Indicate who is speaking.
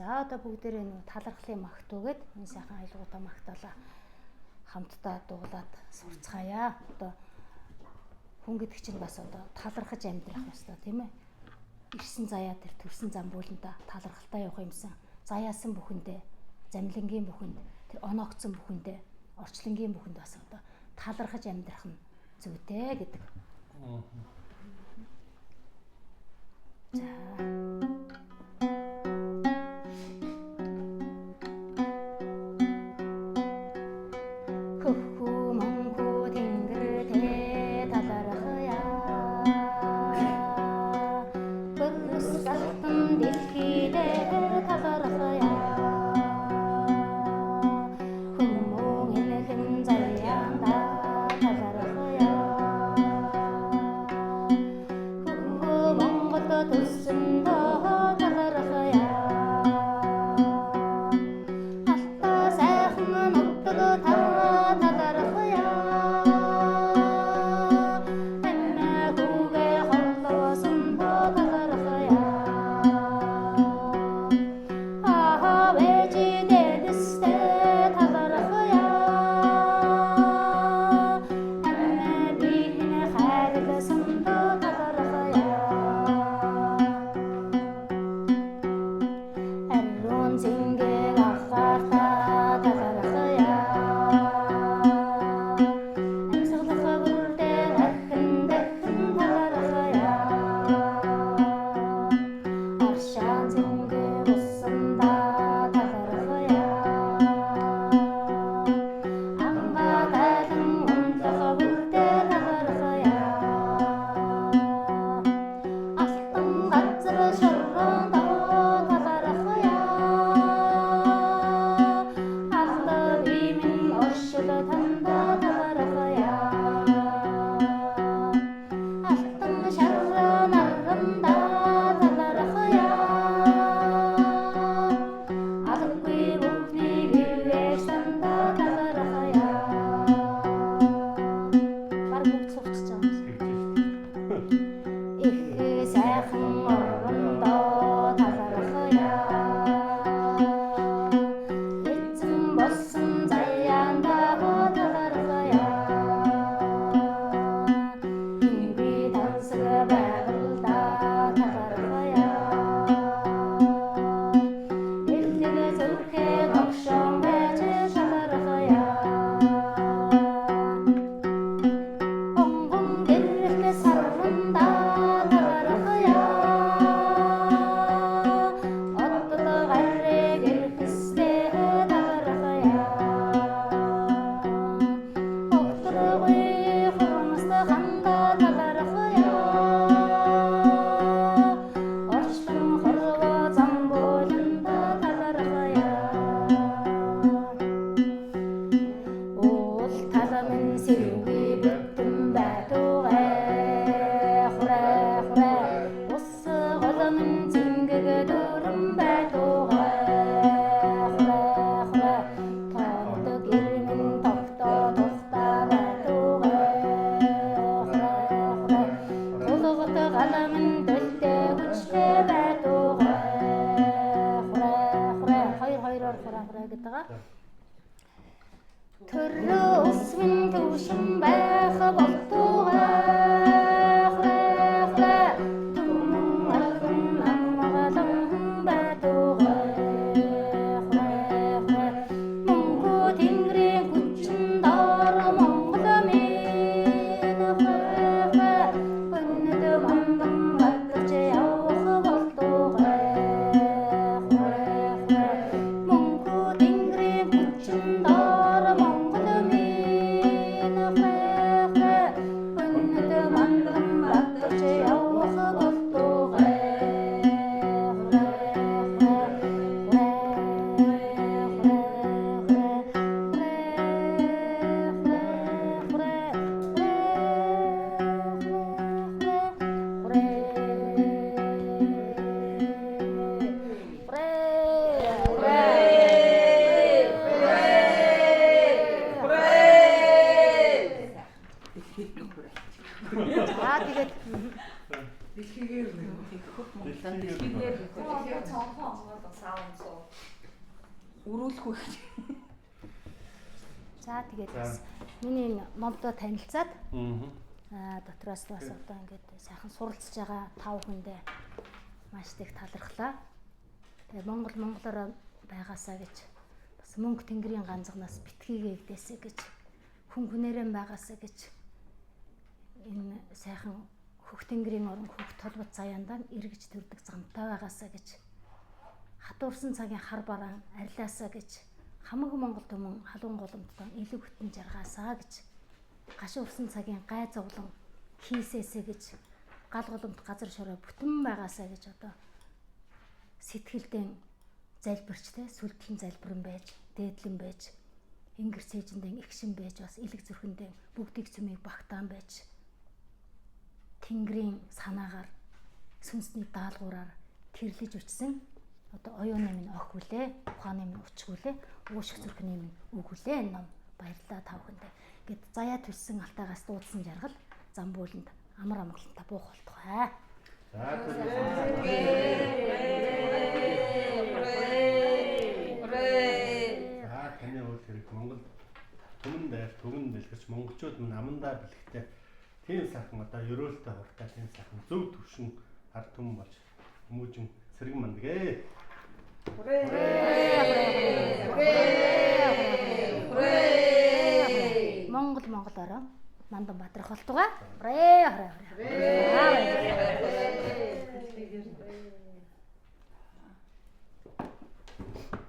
Speaker 1: За одоо бүгдээрээ нэг талархлын магт үгээд энэ сайхан аялгуудаа магтаалаа хамтдаа дуулаад сурцгаая. Одоо хүн гэдэг чинь бас одоо талархаж амьдрах ёстой тийм ээ. Ирсэн заяа тэр төрсэн зам бууланда талархалтай явах юмсан. Заяасан бүхэндээ, замлингийн бүхэнд, тэр оноогцсон бүхэндээ, орчлонгийн бүхэнд бас одоо талархаж амьдрах нь зүйтэй гэдэг. За
Speaker 2: Дэлхийгээр нэг хөп Монголын дэлхийгээр цонхон онгод саун цоо өрүүлэхгүй гэж.
Speaker 1: За тэгээд миний энэ номдоо танилцаад дотроос бас одоо ингээд сайхан суралцж байгаа 5 хүндээ маш их талархлаа. Тэгээ монголоор байгаасаа гэж бас мөнгө тэнгэрийн ганцгнаас битгийгээ игдээсэ гэж хүн хүнээрээ байгаасаа гэж энэ сайхан хөх тэнгэрийн орон хөх толбот заяандаа эргэж төрдөг замтай байгаасаа гэж хатуурсан цагийн хар бараан арилаасаа гэж хамаг монгол түмэн халуун голомттой илүү бүтэн жаргаасаа гэж гашуурсан цагийн гай зовлон хийсээсэ гэж гал голомт газар шороо бүтэн байгаасаа гэж одоо сэтгэлдээ залбирчтэй сүлдэлэн залбирэн байж дээдлэн байж ингэр цээжиндээ игшин байж бас элэг зүрхэндээ бүгдийг цөмийг багтаан байж тэнгэрийн санаагаар сүнсний даалгавраар тэрлэж үчсэн одоо оюуны минь охвүлээ ухааны минь учгүлээ уушиг зүрхний минь үгүлээ энэ ном баярлалаа тав хүндээ гэд заяа төлсөн алтаагаас дуудсан жаргал замбууланд амар амгалантай буух болтугай.
Speaker 3: Таны үйл хэрэг Монгол түмэн дээр төгөн дэлгэрч монголчууд мань амандаа бэлгтэй тийм сайхан одоо ерөөлтэй хурдтай тийм сайхан зөв төвшин ард түмэн болж хүмүүжин сэргэн мандгээ. Монголороо мандан бадрах болтугай.